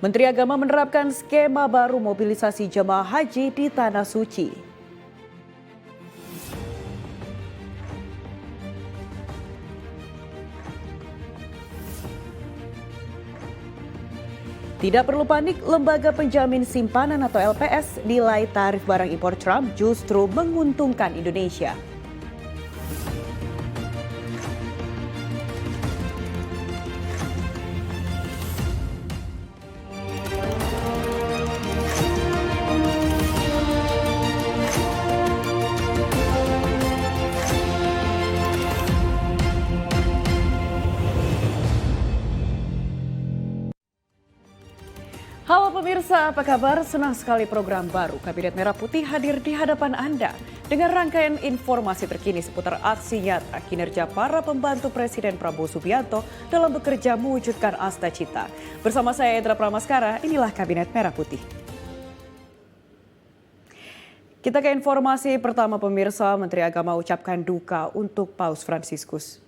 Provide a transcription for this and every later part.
Menteri Agama menerapkan skema baru mobilisasi jemaah haji di Tanah Suci. Tidak perlu panik, Lembaga Penjamin Simpanan atau LPS nilai tarif barang impor Trump justru menguntungkan Indonesia. Halo pemirsa, apa kabar? Senang sekali program baru Kabinet Merah Putih hadir di hadapan Anda dengan rangkaian informasi terkini seputar aksi nyata kinerja para pembantu Presiden Prabowo Subianto dalam bekerja mewujudkan Asta Cita. Bersama saya Indra Pramaskara, inilah Kabinet Merah Putih. Kita ke informasi pertama pemirsa, Menteri Agama ucapkan duka untuk Paus Fransiskus.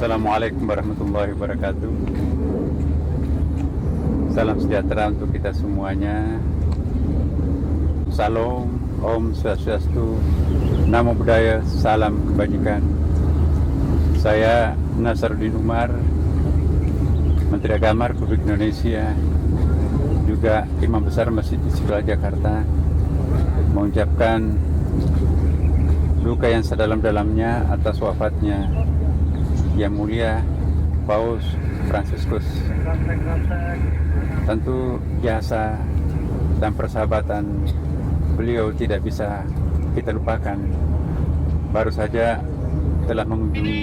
Assalamualaikum warahmatullahi wabarakatuh. Salam sejahtera untuk kita semuanya. Salam, Om Swastiastu, Namo Buddhaya, salam kebajikan. Saya Nasaruddin Umar, Menteri Agama Republik Indonesia, juga Imam Besar Masjid Istiqlal Jakarta, mengucapkan duka yang sedalam-dalamnya atas wafatnya Yang Mulia Paus Fransiskus. Tentu jasa dan persahabatan beliau tidak bisa kita lupakan. Baru saja telah mengunjungi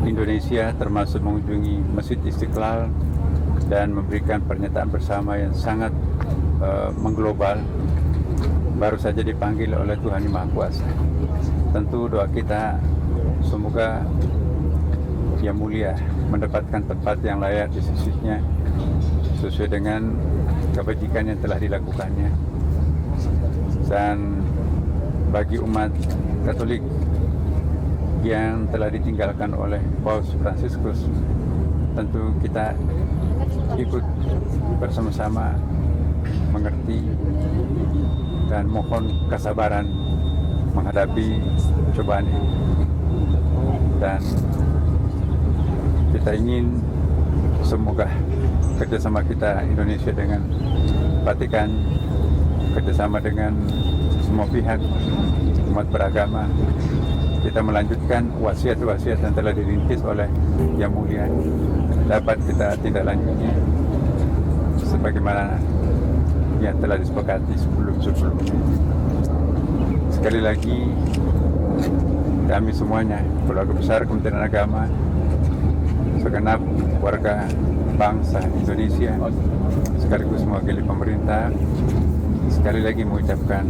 Indonesia, termasuk mengunjungi Masjid Istiqlal dan memberikan pernyataan bersama yang sangat mengglobal. Baru saja dipanggil oleh Tuhan Yang Maha Kuasa. Tentu doa kita semoga Yang Mulia mendapatkan tempat yang layak di sisinya sesuai dengan kebajikan yang telah dilakukannya. Dan bagi umat Katolik yang telah ditinggalkan oleh Paus Fransiskus, tentu kita ikut bersama-sama mengerti dan mohon kesabaran menghadapi cobaan ini. Dan kita ingin semoga kerjasama kita Indonesia dengan Vatikan, kerjasama dengan semua pihak umat beragama, kita melanjutkan wasiat-wasiat yang telah dirintis oleh Yang Mulia dapat kita tindak lanjutnya sebagaimana yang telah disepakati sebelum-sebelumnya. Sekali lagi kami semuanya, keluarga besar Kementerian Agama, segenap warga bangsa Indonesia sekaligus mewakili pemerintah, sekali lagi mengucapkan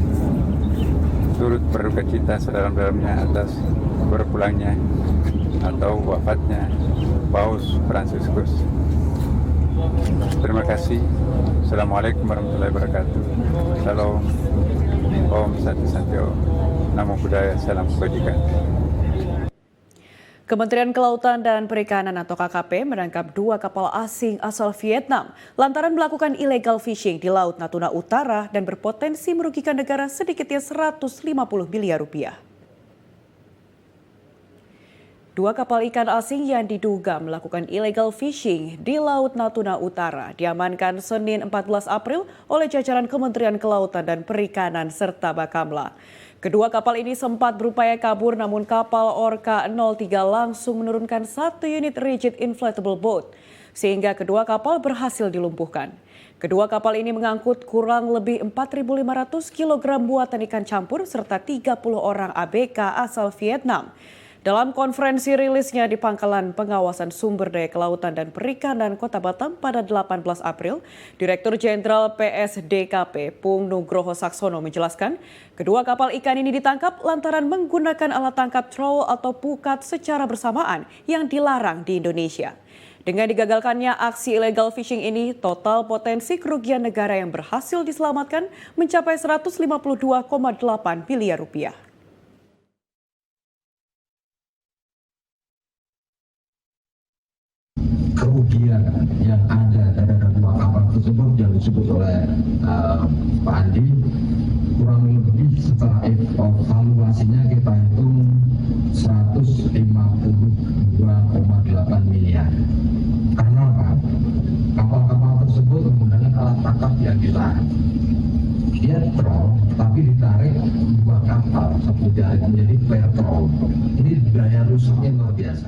turut berduka cita sedalam-dalamnya atas berpulangnya atau wafatnya Paus Fransiskus. Terima kasih. Assalamualaikum warahmatullahi wabarakatuh. Salam, Om Santi, Namo Buddhaya, salam kebajikan. Kementerian Kelautan dan Perikanan atau KKP menangkap 2 kapal asing asal Vietnam lantaran melakukan illegal fishing di Laut Natuna Utara dan berpotensi merugikan negara sedikitnya 150 miliar rupiah. 2 kapal ikan asing yang diduga melakukan illegal fishing di Laut Natuna Utara diamankan Senin 14 April oleh jajaran Kementerian Kelautan dan Perikanan serta Bakamla. Kedua kapal ini sempat berupaya kabur namun kapal Orca 03 langsung menurunkan 1 unit rigid inflatable boat sehingga kedua kapal berhasil dilumpuhkan. Kedua kapal ini mengangkut kurang lebih 4.500 kg buatan ikan campur serta 30 orang ABK asal Vietnam. Dalam konferensi rilisnya di Pangkalan Pengawasan Sumber Daya Kelautan dan Perikanan Kota Batam pada 18 April, Direktur Jenderal PSDKP Pung Nugroho Saksono menjelaskan, kedua kapal ikan ini ditangkap lantaran menggunakan alat tangkap trawl atau pukat secara bersamaan yang dilarang di Indonesia. Dengan digagalkannya aksi illegal fishing ini, total potensi kerugian negara yang berhasil diselamatkan mencapai 152,8 miliar rupiah. kerugian yang ada terhadap dua kapal tersebut yang disebut oleh Pak Andi, kurang lebih setelah evaluasinya kita hitung 152,8 miliar. Karena apa? Kapal-kapal tersebut menggunakan alat tangkap yang dilarang. Dia troll, tapi ditarik dua kapal, satu jaring menjadi pair troll. Ini daya rusaknya luar biasa.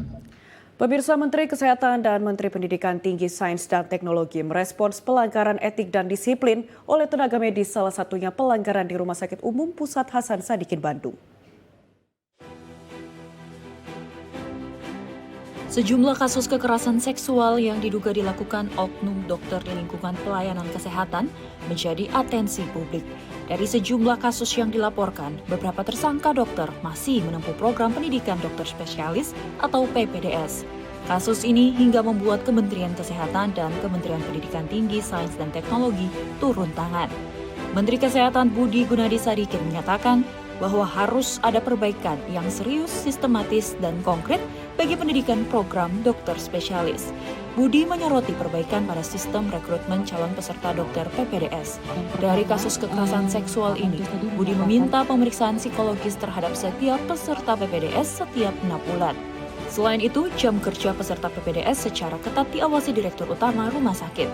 Pemirsa, Menteri Kesehatan dan Menteri Pendidikan Tinggi, Sains dan Teknologi merespons pelanggaran etik dan disiplin oleh tenaga medis, salah satunya pelanggaran di Rumah Sakit Umum Pusat Hasan Sadikin Bandung. Sejumlah kasus kekerasan seksual yang diduga dilakukan oknum dokter di lingkungan pelayanan kesehatan menjadi atensi publik. Dari sejumlah kasus yang dilaporkan, beberapa tersangka dokter masih menempuh program pendidikan dokter spesialis atau PPDS. Kasus ini hingga membuat Kementerian Kesehatan dan Kementerian Pendidikan Tinggi, Sains dan Teknologi turun tangan. Menteri Kesehatan Budi Gunadi Sadikin menyatakan bahwa harus ada perbaikan yang serius, sistematis, dan konkret bagi pendidikan program dokter spesialis. Budi menyoroti perbaikan pada sistem rekrutmen calon peserta dokter PPDS. Dari kasus kekerasan seksual ini, Budi meminta pemeriksaan psikologis terhadap setiap peserta PPDS setiap 6 bulan. Selain itu, jam kerja peserta PPDS secara ketat diawasi Direktur Utama Rumah Sakit.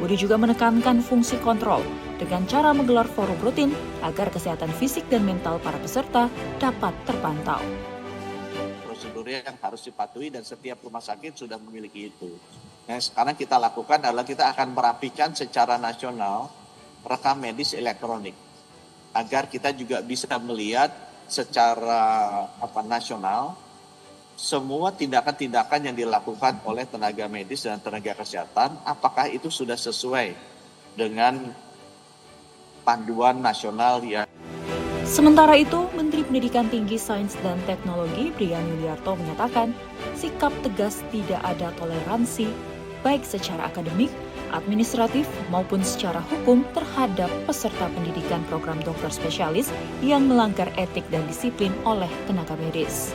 Budi juga menekankan fungsi kontrol dengan cara menggelar forum rutin agar kesehatan fisik dan mental para peserta dapat terpantau. Prosedurnya yang harus dipatuhi dan setiap rumah sakit sudah memiliki itu. Nah, sekarang kita lakukan adalah kita akan merapikan secara nasional rekam medis elektronik agar kita juga bisa melihat secara nasional semua tindakan-tindakan yang dilakukan oleh tenaga medis dan tenaga kesehatan, apakah itu sudah sesuai dengan panduan nasional yang. Sementara itu, Menteri Pendidikan Tinggi, Sains dan Teknologi Brian Yuliarto menyatakan sikap tegas tidak ada toleransi baik secara akademik, administratif maupun secara hukum terhadap peserta pendidikan program dokter spesialis yang melanggar etik dan disiplin oleh tenaga medis.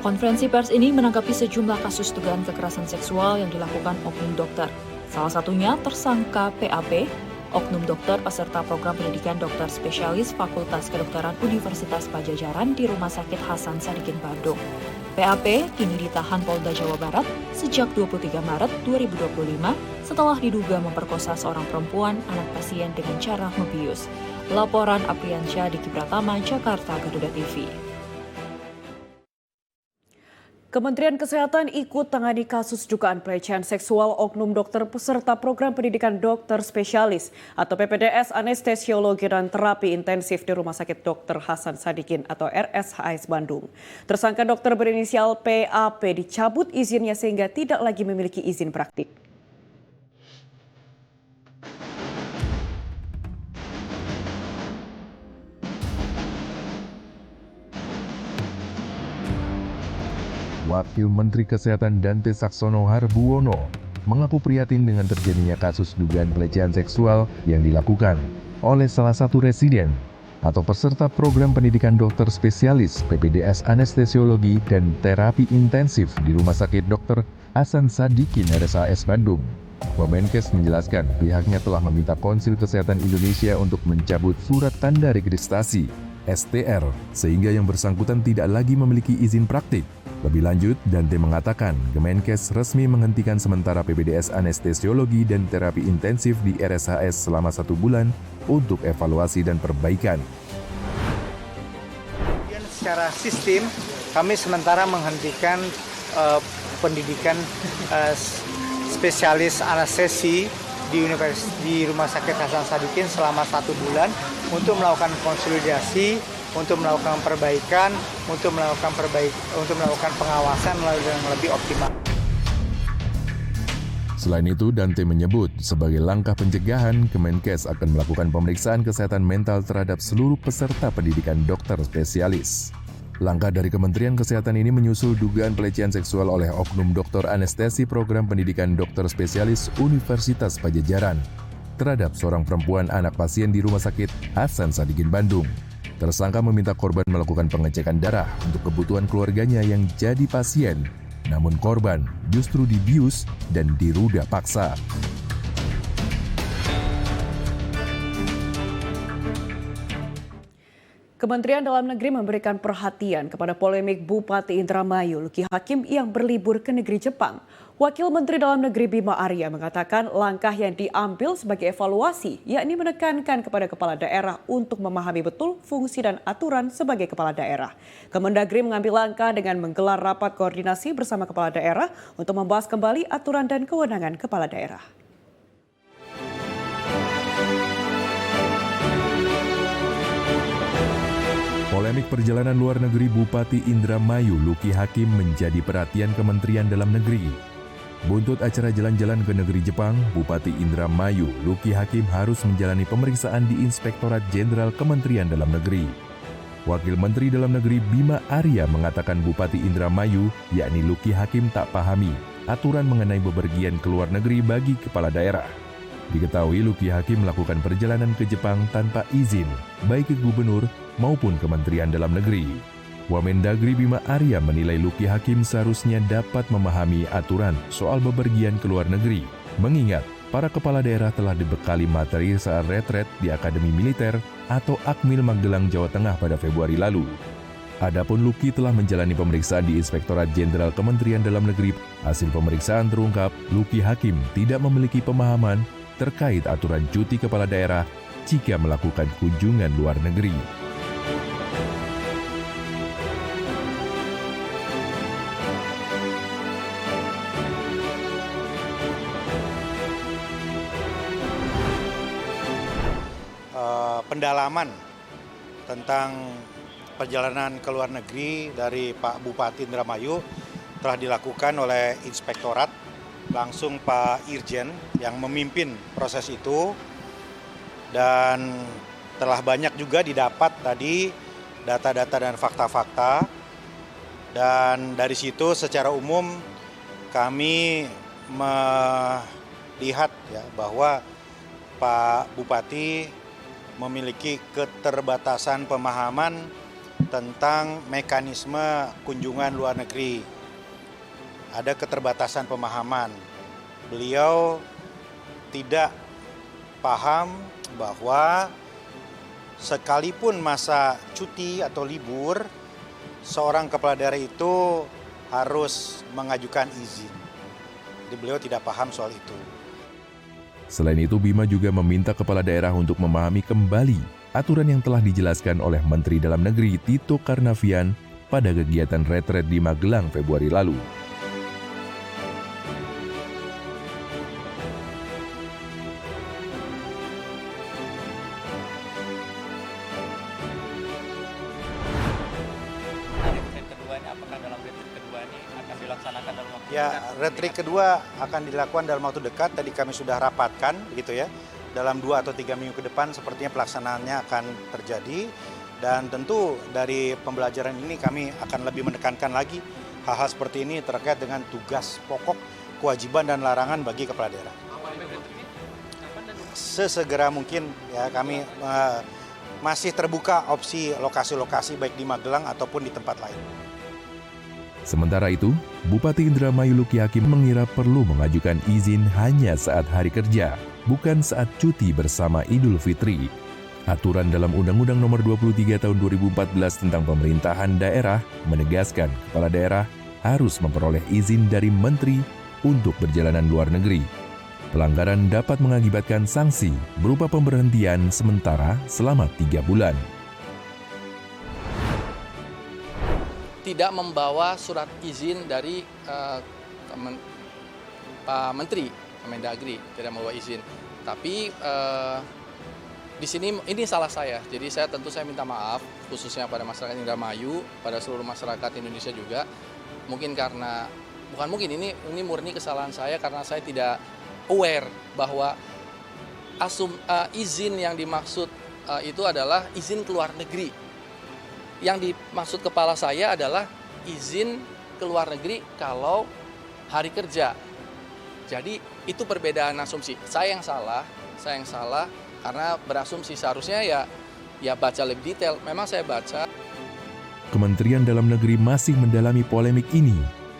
Konferensi pers ini menanggapi sejumlah kasus dugaan kekerasan seksual yang dilakukan oknum dokter. Salah satunya tersangka PAP, oknum dokter peserta program pendidikan dokter spesialis Fakultas Kedokteran Universitas Padjadjaran di Rumah Sakit Hasan Sadikin Bandung. PAP kini ditahan Polda Jawa Barat sejak 23 Maret 2025 setelah diduga memperkosa seorang perempuan anak pasien dengan cara membius. Laporan Apriansyah Diki Pratama, Jakarta, Garuda TV. Kementerian Kesehatan ikut tangani kasus dugaan pelecehan seksual oknum dokter peserta program pendidikan dokter spesialis atau PPDS Anestesiologi dan Terapi Intensif di Rumah Sakit Dr. Hasan Sadikin atau RSHS Bandung. Tersangka dokter berinisial PAP dicabut izinnya sehingga tidak lagi memiliki izin praktik. Wakil Menteri Kesehatan Dante Saxono Harbuwono mengaku prihatin dengan terjadinya kasus dugaan pelecehan seksual yang dilakukan oleh salah satu residen atau peserta program pendidikan dokter spesialis PPDS Anestesiologi dan Terapi Intensif di Rumah Sakit Dr. Hasan Sadikin RSHS Bandung. Wamenkes menjelaskan pihaknya telah meminta Konsil Kesehatan Indonesia untuk mencabut surat tanda registrasi STR sehingga yang bersangkutan tidak lagi memiliki izin praktik. Lebih lanjut, Dante mengatakan Kemenkes resmi menghentikan sementara PPDS Anestesiologi dan Terapi Intensif di RSHS selama 1 bulan untuk evaluasi dan perbaikan. Secara sistem, kami sementara menghentikan pendidikan spesialis anestesi di Rumah Sakit Hasan Sadikin selama 1 bulan untuk melakukan konsolidasi, untuk melakukan perbaikan, untuk melakukan pengawasan yang lebih optimal. Selain itu, Dante menyebut sebagai langkah pencegahan, Kemenkes akan melakukan pemeriksaan kesehatan mental terhadap seluruh peserta pendidikan dokter spesialis. Langkah dari Kementerian Kesehatan ini menyusul dugaan pelecehan seksual oleh oknum dokter anestesi program pendidikan dokter spesialis Universitas Padjadjaran terhadap seorang perempuan anak pasien di Rumah Sakit Hasan Sadikin Bandung. Tersangka meminta korban melakukan pengecekan darah untuk kebutuhan keluarganya yang jadi pasien namun korban justru dibius dan diruda paksa. Kementerian Dalam Negeri memberikan perhatian kepada polemik Bupati Indramayu Luki Hakim yang berlibur ke negeri Jepang. Wakil Menteri Dalam Negeri Bima Arya mengatakan langkah yang diambil sebagai evaluasi, yakni menekankan kepada kepala daerah untuk memahami betul fungsi dan aturan sebagai kepala daerah. Kemendagri mengambil langkah dengan menggelar rapat koordinasi bersama kepala daerah untuk membahas kembali aturan dan kewenangan kepala daerah. Polemik perjalanan luar negeri Bupati Indramayu Luki Hakim menjadi perhatian Kementerian Dalam Negeri. Buntut acara jalan-jalan ke negeri Jepang, Bupati Indramayu Luki Hakim harus menjalani pemeriksaan di Inspektorat Jenderal Kementerian Dalam Negeri. Wakil Menteri Dalam Negeri Bima Arya mengatakan Bupati Indramayu, yakni Luki Hakim, tak pahami aturan mengenai bepergian ke luar negeri bagi kepala daerah. Diketahui Luki Hakim melakukan perjalanan ke Jepang tanpa izin, baik ke gubernur maupun Kementerian Dalam Negeri. Wamendagri Bima Arya menilai Luki Hakim seharusnya dapat memahami aturan soal bepergian ke luar negeri, mengingat para kepala daerah telah dibekali materi saat retret di Akademi Militer atau Akmil Magelang, Jawa Tengah pada Februari lalu. Adapun Luki telah menjalani pemeriksaan di Inspektorat Jenderal Kementerian Dalam Negeri. Hasil pemeriksaan terungkap Luki Hakim tidak memiliki pemahaman terkait aturan cuti kepala daerah jika melakukan kunjungan luar negeri. Pendalaman tentang perjalanan ke luar negeri dari Pak Bupati Indramayu telah dilakukan oleh Inspektorat, langsung Pak Irjen yang memimpin proses itu, dan telah banyak juga didapat tadi data-data dan fakta-fakta, dan dari situ secara umum kami melihat ya bahwa Pak Bupati memiliki keterbatasan pemahaman tentang mekanisme kunjungan luar negeri. Ada keterbatasan pemahaman. Beliau tidak paham bahwa sekalipun masa cuti atau libur, seorang kepala daerah itu harus mengajukan izin. Jadi beliau tidak paham soal itu. Selain itu, Bima juga meminta kepala daerah untuk memahami kembali aturan yang telah dijelaskan oleh Menteri Dalam Negeri Tito Karnavian pada kegiatan retret di Magelang Februari lalu. Ya, retreat kedua akan dilakukan dalam waktu dekat. Tadi kami sudah rapatkan, begitu ya. Dalam 2 atau 3 minggu ke depan sepertinya pelaksanaannya akan terjadi. Dan tentu dari pembelajaran ini kami akan lebih menekankan lagi hal-hal seperti ini terkait dengan tugas pokok, kewajiban dan larangan bagi kepala daerah. Sesegera mungkin ya, kami masih terbuka opsi lokasi-lokasi baik di Magelang ataupun di tempat lain. Sementara itu, Bupati Indramayu Luki Hakim mengira perlu mengajukan izin hanya saat hari kerja, bukan saat cuti bersama Idul Fitri. Aturan dalam Undang-Undang Nomor 23 Tahun 2014 tentang Pemerintahan Daerah menegaskan kepala daerah harus memperoleh izin dari menteri untuk perjalanan luar negeri. Pelanggaran dapat mengakibatkan sanksi berupa pemberhentian sementara selama 3 bulan. Tidak membawa surat izin dari Pak Menteri Kemendagri, tidak membawa izin. Tapi di sini ini salah saya. Jadi saya minta maaf khususnya pada masyarakat Indramayu, pada seluruh masyarakat Indonesia juga. Mungkin karena ini murni kesalahan saya karena saya tidak aware bahwa izin yang dimaksud itu adalah izin keluar negeri. Yang dimaksud kepala saya adalah izin ke luar negeri kalau hari kerja. Jadi itu perbedaan asumsi. Saya yang salah karena berasumsi seharusnya ya baca lebih detail. Memang saya baca. Kementerian Dalam Negeri masih mendalami polemik ini.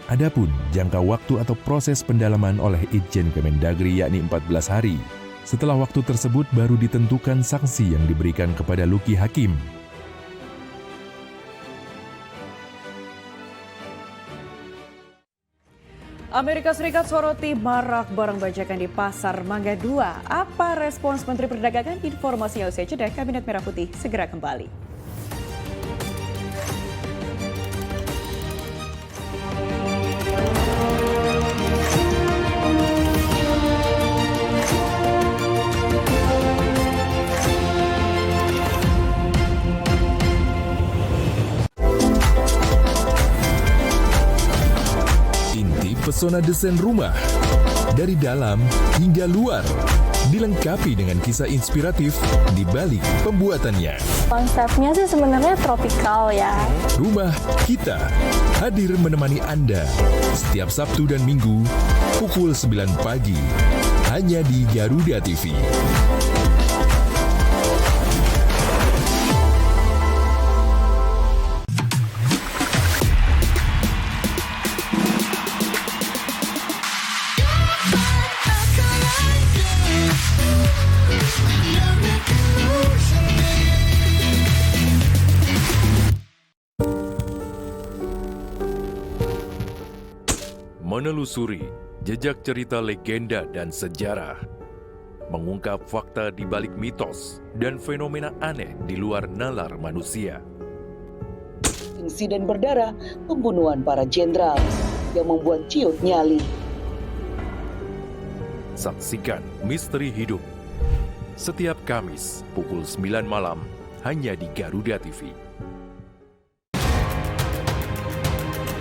Adapun jangka waktu atau proses pendalaman oleh Itjen Kemendagri yakni 14 hari. Setelah waktu tersebut baru ditentukan sanksi yang diberikan kepada Luki Hakim. Amerika Serikat soroti marak barang bajakan di Pasar Mangga 2. Apa respons Menteri Perdagangan? Informasinya usai jeda. Kabinet Merah Putih segera kembali. Pesona desain rumah, dari dalam hingga luar, dilengkapi dengan kisah inspiratif di balik pembuatannya. Konsepnya sih sebenarnya tropikal ya. Rumah Kita hadir menemani Anda setiap Sabtu dan Minggu pukul 9 pagi, hanya di Garuda TV. Menelusuri jejak cerita legenda dan sejarah, mengungkap fakta di balik mitos dan fenomena aneh di luar nalar manusia. Insiden berdarah pembunuhan para jenderal yang membuat ciut nyali. Saksikan Misteri Hidup setiap Kamis pukul 9 malam hanya di Garuda TV.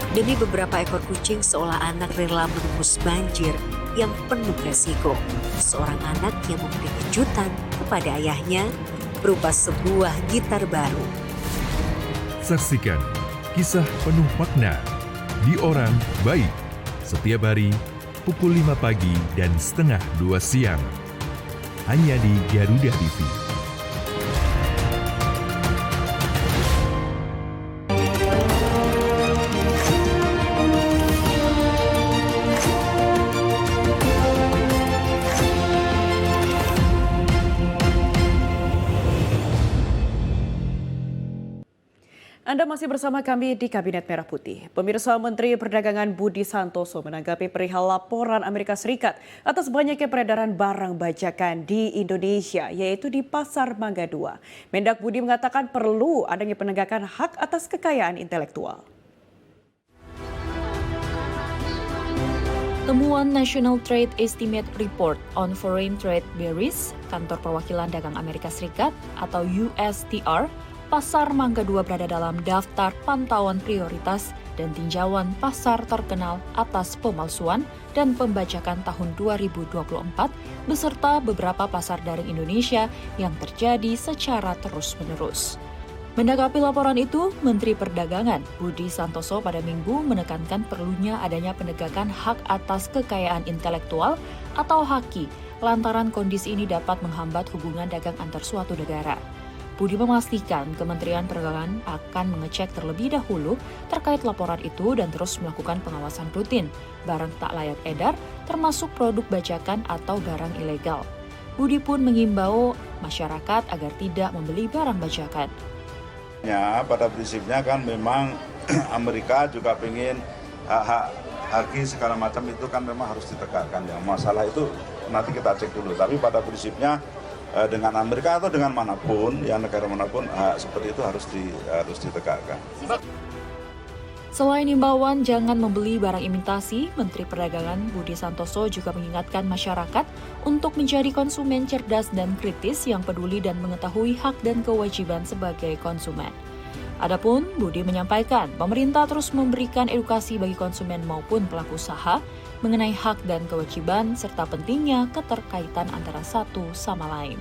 Demi beberapa ekor kucing, seolah anak rela menembus banjir yang penuh resiko. Seorang anak yang memberi kejutan kepada ayahnya berupa sebuah gitar baru. Saksikan kisah penuh makna di Orang Baik setiap hari pukul 5 pagi dan setengah 2 siang. Hanya di Garuda TV. Anda masih bersama kami di Kabinet Merah Putih. Pemirsa, Menteri Perdagangan Budi Santoso menanggapi perihal laporan Amerika Serikat atas banyaknya peredaran barang bajakan di Indonesia, yaitu di Pasar Mangga 2. Mendak Budi mengatakan perlu adanya penegakan hak atas kekayaan intelektual. Temuan National Trade Estimate Report on Foreign Trade Bureaus, kantor perwakilan dagang Amerika Serikat atau USTR, Pasar Mangga 2 berada dalam daftar pantauan prioritas dan tinjauan pasar terkenal atas pemalsuan dan pembajakan tahun 2024 beserta beberapa pasar daring Indonesia yang terjadi secara terus-menerus. Menanggapi laporan itu, Menteri Perdagangan Budi Santoso pada Minggu menekankan perlunya adanya penegakan hak atas kekayaan intelektual atau HAKI lantaran kondisi ini dapat menghambat hubungan dagang antar suatu negara. Budi memastikan Kementerian Perdagangan akan mengecek terlebih dahulu terkait laporan itu dan terus melakukan pengawasan rutin barang tak layak edar, termasuk produk bajakan atau barang ilegal. Budi pun mengimbau masyarakat agar tidak membeli barang bajakan. Ya, pada prinsipnya kan memang Amerika juga pengen hak-hak haki segala macam itu kan memang harus ditegakkan ya. Masalah itu nanti kita cek dulu. Tapi pada prinsipnya dengan Amerika atau dengan manapun, ya negara manapun, seperti itu harus ditegakkan. Selain imbauan jangan membeli barang imitasi, Menteri Perdagangan Budi Santoso juga mengingatkan masyarakat untuk menjadi konsumen cerdas dan kritis yang peduli dan mengetahui hak dan kewajiban sebagai konsumen. Adapun Budi menyampaikan pemerintah terus memberikan edukasi bagi konsumen maupun pelaku usaha mengenai hak dan kewajiban serta pentingnya keterkaitan antara satu sama lain.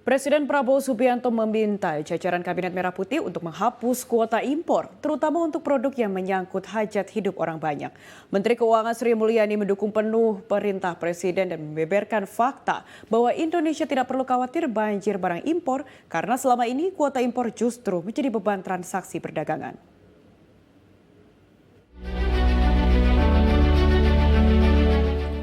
Presiden Prabowo Subianto meminta jajaran Kabinet Merah Putih untuk menghapus kuota impor, terutama untuk produk yang menyangkut hajat hidup orang banyak. Menteri Keuangan Sri Mulyani mendukung penuh perintah Presiden dan membeberkan fakta bahwa Indonesia tidak perlu khawatir banjir barang impor karena selama ini kuota impor justru menjadi beban transaksi perdagangan.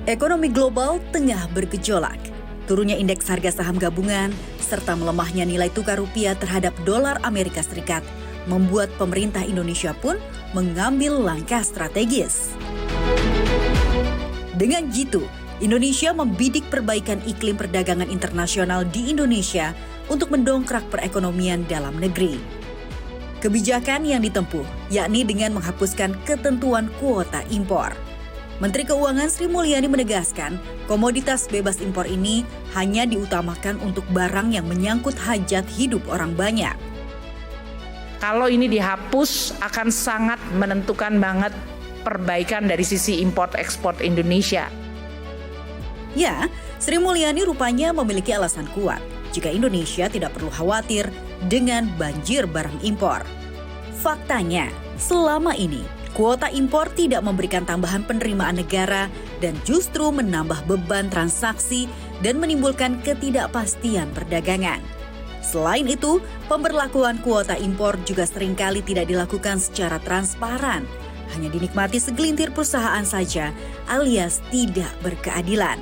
Ekonomi global tengah bergejolak. Turunnya indeks harga saham gabungan, serta melemahnya nilai tukar rupiah terhadap dolar Amerika Serikat membuat pemerintah Indonesia pun mengambil langkah strategis. Dengan jitu, Indonesia membidik perbaikan iklim perdagangan internasional di Indonesia untuk mendongkrak perekonomian dalam negeri. Kebijakan yang ditempuh yakni dengan menghapuskan ketentuan kuota impor. Menteri Keuangan Sri Mulyani menegaskan, komoditas bebas impor ini hanya diutamakan untuk barang yang menyangkut hajat hidup orang banyak. Kalau ini dihapus akan sangat menentukan banget perbaikan dari sisi import-ekspor Indonesia. Ya, Sri Mulyani rupanya memiliki alasan kuat jika Indonesia tidak perlu khawatir dengan banjir barang impor. Faktanya, selama ini kuota impor tidak memberikan tambahan penerimaan negara dan justru menambah beban transaksi dan menimbulkan ketidakpastian perdagangan. Selain itu, pemberlakuan kuota impor juga seringkali tidak dilakukan secara transparan, hanya dinikmati segelintir perusahaan saja alias tidak berkeadilan.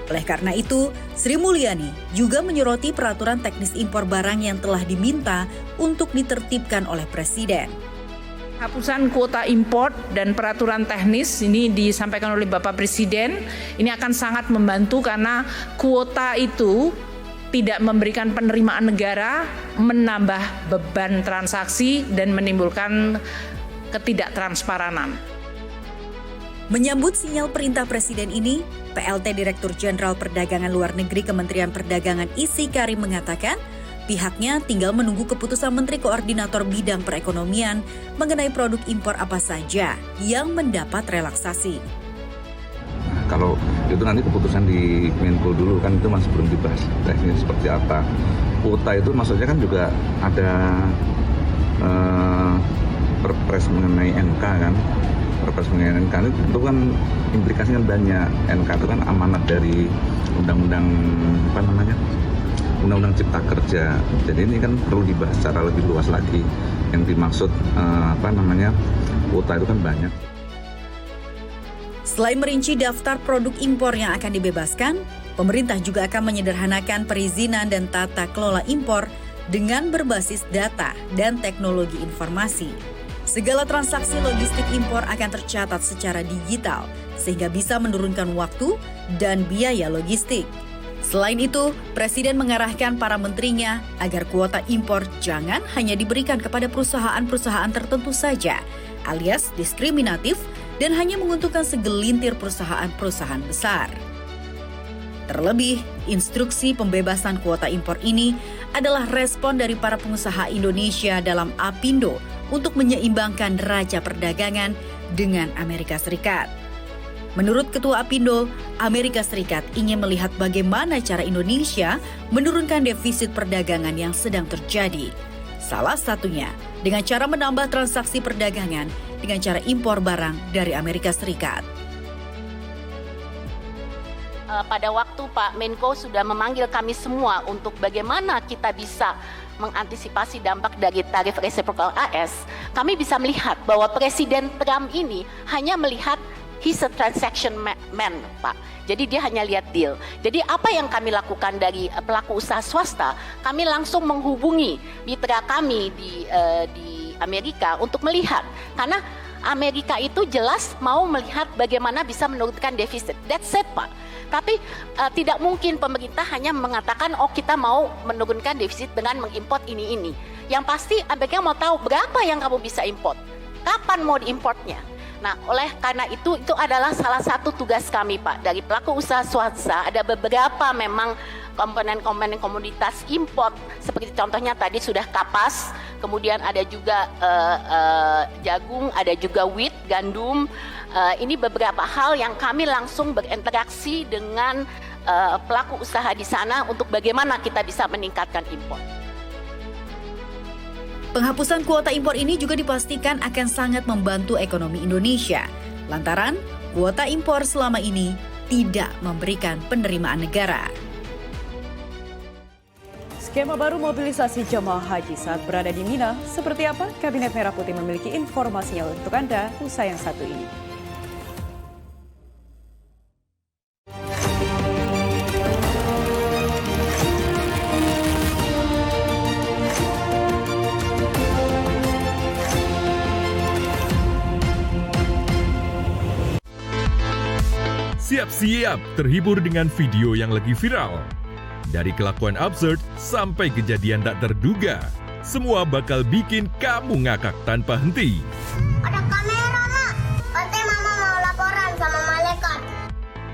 Oleh karena itu, Sri Mulyani juga menyoroti peraturan teknis impor barang yang telah diminta untuk ditertibkan oleh Presiden. Hapusan kuota impor dan peraturan teknis ini disampaikan oleh Bapak Presiden. Ini akan sangat membantu karena kuota itu tidak memberikan penerimaan negara, menambah beban transaksi dan menimbulkan ketidaktransparan. Menyambut sinyal perintah Presiden ini, PLT Direktur Jenderal Perdagangan Luar Negeri Kementerian Perdagangan Isi Karim mengatakan, pihaknya tinggal menunggu keputusan Menteri Koordinator Bidang Perekonomian mengenai produk impor apa saja yang mendapat relaksasi. Kalau itu nanti keputusan di Menko dulu kan itu masih belum dibahas teknisnya seperti apa. Kuota itu maksudnya kan juga ada perpres mengenai NK kan. Perpres mengenai NK itu kan implikasinya banyak. NK itu kan amanat dari undang-undang Undang-Undang Cipta Kerja. Jadi ini kan perlu dibahas secara lebih luas lagi. Yang dimaksud kuota itu kan banyak. Selain merinci daftar produk impor yang akan dibebaskan, pemerintah juga akan menyederhanakan perizinan dan tata kelola impor dengan berbasis data dan teknologi informasi. Segala transaksi logistik impor akan tercatat secara digital sehingga bisa menurunkan waktu dan biaya logistik. Selain itu, Presiden mengarahkan para menterinya agar kuota impor jangan hanya diberikan kepada perusahaan-perusahaan tertentu saja, alias diskriminatif dan hanya menguntungkan segelintir perusahaan-perusahaan besar. Terlebih, instruksi pembebasan kuota impor ini adalah respon dari para pengusaha Indonesia dalam Apindo untuk menyeimbangkan neraca perdagangan dengan Amerika Serikat. Menurut Ketua Apindo, Amerika Serikat ingin melihat bagaimana cara Indonesia menurunkan defisit perdagangan yang sedang terjadi. Salah satunya dengan cara menambah transaksi perdagangan dengan cara impor barang dari Amerika Serikat. Pada waktu Pak Menko sudah memanggil kami semua untuk bagaimana kita bisa mengantisipasi dampak dari tarif resiprokal AS, kami bisa melihat bahwa Presiden Trump ini hanya melihat he's a transaction man, Pak. Jadi dia hanya lihat deal. Jadi apa yang kami lakukan dari pelaku usaha swasta, kami langsung menghubungi mitra kami di Amerika untuk melihat. Karena Amerika itu jelas mau melihat bagaimana bisa menurunkan defisit. That's it, Pak. Tapi tidak mungkin pemerintah hanya mengatakan, oh kita mau menurunkan defisit dengan mengimport ini. Yang pasti Amerika mau tahu berapa yang kamu bisa import. Kapan mau diimportnya? Nah, oleh karena itu adalah salah satu tugas kami, Pak. Dari pelaku usaha swasta, ada beberapa memang komponen-komponen komoditas import, seperti contohnya tadi sudah kapas, kemudian ada juga jagung, ada juga wheat, gandum. Ini beberapa hal yang kami langsung berinteraksi dengan pelaku usaha di sana untuk bagaimana kita bisa meningkatkan impor. Penghapusan kuota impor ini juga dipastikan akan sangat membantu ekonomi Indonesia, lantaran kuota impor selama ini tidak memberikan penerimaan negara. Skema baru mobilisasi jemaah haji saat berada di Mina, seperti apa? Kabinet Merah Putih memiliki informasinya untuk Anda usai yang satu ini. Siap-siap terhibur dengan video yang lagi viral. Dari kelakuan absurd sampai kejadian tak terduga, semua bakal bikin kamu ngakak tanpa henti. Ada kamera, Mak. Nanti Mama mau laporan sama malaikat.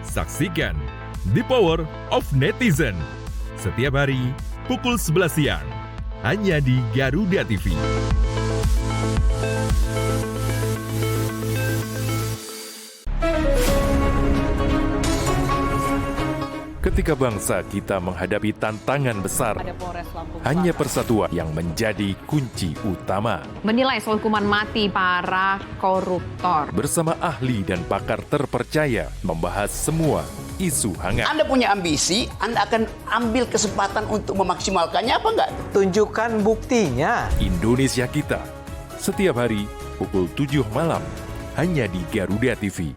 Saksikan The Power of Netizen setiap hari pukul 11 siang hanya di Garuda TV. Ketika bangsa kita menghadapi tantangan besar, hanya persatuan yang menjadi kunci utama. Menilai soal hukuman mati para koruptor. Bersama ahli dan pakar terpercaya membahas semua isu hangat. Anda punya ambisi, Anda akan ambil kesempatan untuk memaksimalkannya apa enggak? Tunjukkan buktinya. Indonesia Kita, setiap hari pukul 7 malam, hanya di Garuda TV.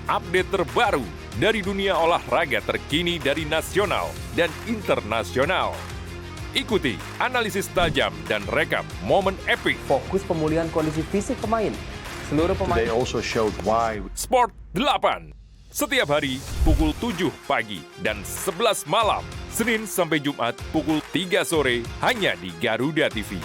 Update terbaru dari dunia olahraga terkini dari nasional dan internasional. Ikuti analisis tajam dan rekap momen epik. Fokus pemulihan kondisi fisik pemain. Seluruh pemain. They also showed why. Sport 8. Setiap hari pukul 7 pagi dan 11 malam. Senin sampai Jumat pukul 3 sore hanya di Garuda TV.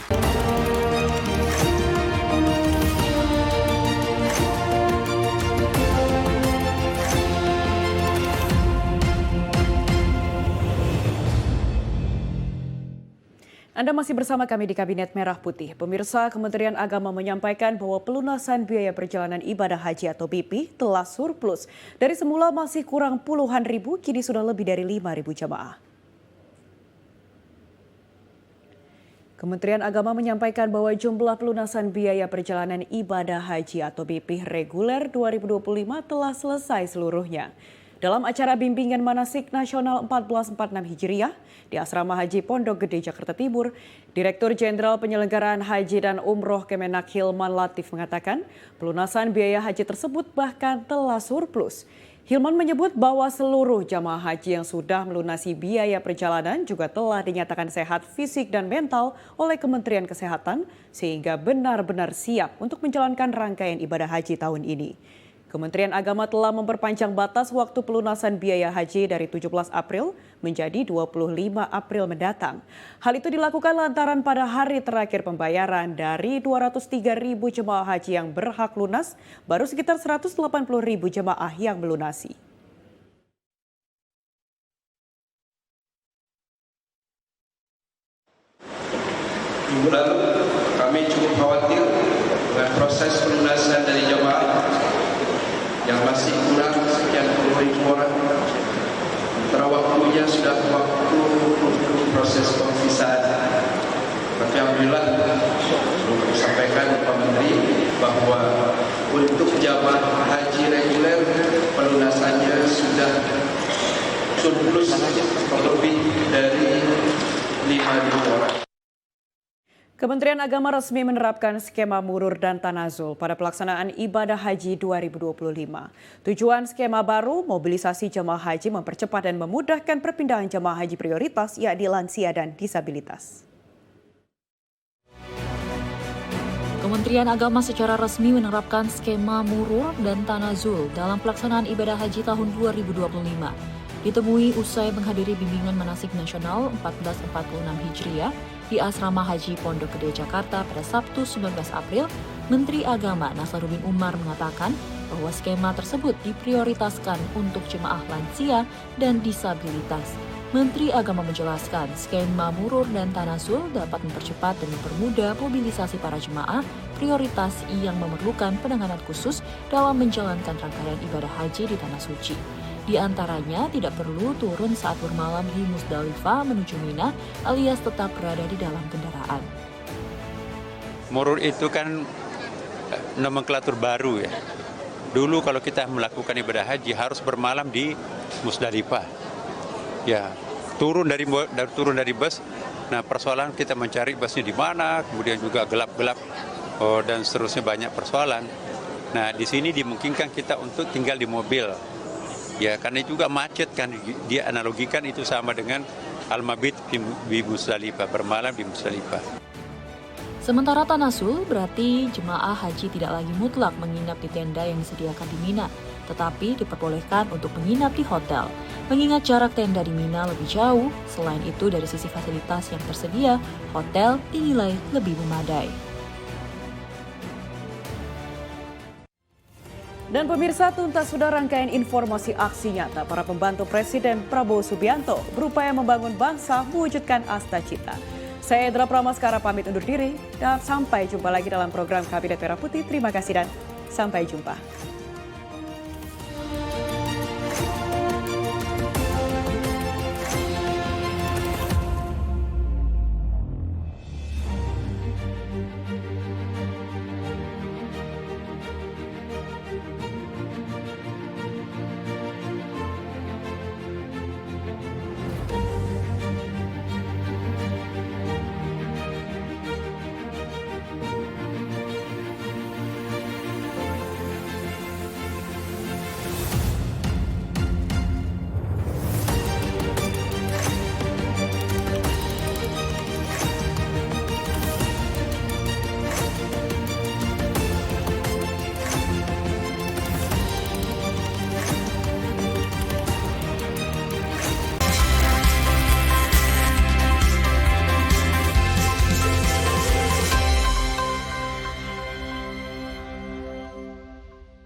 Anda masih bersama kami di Kabinet Merah Putih. Pemirsa, Kementerian Agama menyampaikan bahwa pelunasan biaya perjalanan ibadah haji atau BP telah surplus. Dari semula masih kurang puluhan ribu, kini sudah lebih dari 5.000 jamaah. Kementerian Agama menyampaikan bahwa jumlah pelunasan biaya perjalanan ibadah haji atau BP reguler 2025 telah selesai seluruhnya. Dalam acara bimbingan manasik nasional 1446 Hijriah di Asrama Haji Pondok Gede, Jakarta Timur, Direktur Jenderal Penyelenggaraan Haji dan Umroh Kemenak Hilman Latif mengatakan pelunasan biaya haji tersebut bahkan telah surplus. Hilman menyebut bahwa seluruh jamaah haji yang sudah melunasi biaya perjalanan juga telah dinyatakan sehat fisik dan mental oleh Kementerian Kesehatan sehingga benar-benar siap untuk menjalankan rangkaian ibadah haji tahun ini. Kementerian Agama telah memperpanjang batas waktu pelunasan biaya haji dari 17 April menjadi 25 April mendatang. Hal itu dilakukan lantaran pada hari terakhir pembayaran dari 203.000 jemaah haji yang berhak lunas, baru sekitar 180.000 jemaah yang melunasi. Minggu lalu kami cukup khawatir dengan proses pelunasan dari jemaah yang masih kurang sekian puluh ribu orang. Antara waktunya sudah waktu untuk proses pemfisaan. Tapi alhamdulillah belum sampaikan Pak Menteri bahwa untuk jamaah haji reguler pelunasannya sudah surplus lebih dari 5.000 orang. Kementerian Agama resmi menerapkan skema murur dan tanazul pada pelaksanaan ibadah haji 2025. Tujuan skema baru, mobilisasi jemaah haji mempercepat dan memudahkan perpindahan jemaah haji prioritas, yakni lansia dan disabilitas. Kementerian Agama secara resmi menerapkan skema murur dan tanazul dalam pelaksanaan ibadah haji tahun 2025. Ditemui usai menghadiri bimbingan manasik nasional 1446 Hijriah di Asrama Haji Pondok Gede, Jakarta pada Sabtu 19 April, Menteri Agama Nasaruddin Umar mengatakan bahwa skema tersebut diprioritaskan untuk jemaah lansia dan disabilitas. Menteri Agama menjelaskan skema murur dan tanasul dapat mempercepat dan mempermudah mobilisasi para jemaah prioritas yang memerlukan penanganan khusus dalam menjalankan rangkaian ibadah haji di Tanah Suci. Di antaranya tidak perlu turun saat bermalam di Musdalifah menuju Mina alias tetap berada di dalam kendaraan. Murur itu kan nomenklatur baru ya. Dulu kalau kita melakukan ibadah haji harus bermalam di Musdalifah. Ya, turun dari bus. Nah, persoalan kita mencari busnya di mana, kemudian juga gelap-gelap dan seterusnya banyak persoalan. Nah, di sini dimungkinkan kita untuk tinggal di mobil. Ya, karena juga macet kan, dia analogikan itu sama dengan al-mabit di Musdalifah, bermalam di Musdalifah. Sementara tanasul berarti jemaah haji tidak lagi mutlak menginap di tenda yang disediakan di Mina, tetapi diperbolehkan untuk menginap di hotel. Mengingat jarak tenda di Mina lebih jauh, selain itu dari sisi fasilitas yang tersedia, hotel dinilai lebih memadai. Dan pemirsa, tuntas sudah rangkaian informasi aksi nyata para pembantu Presiden Prabowo Subianto berupaya membangun bangsa mewujudkan Astacita. Saya Edra Pramaskara pamit undur diri dan sampai jumpa lagi dalam program Kabinet Merah Putih. Terima kasih dan sampai jumpa.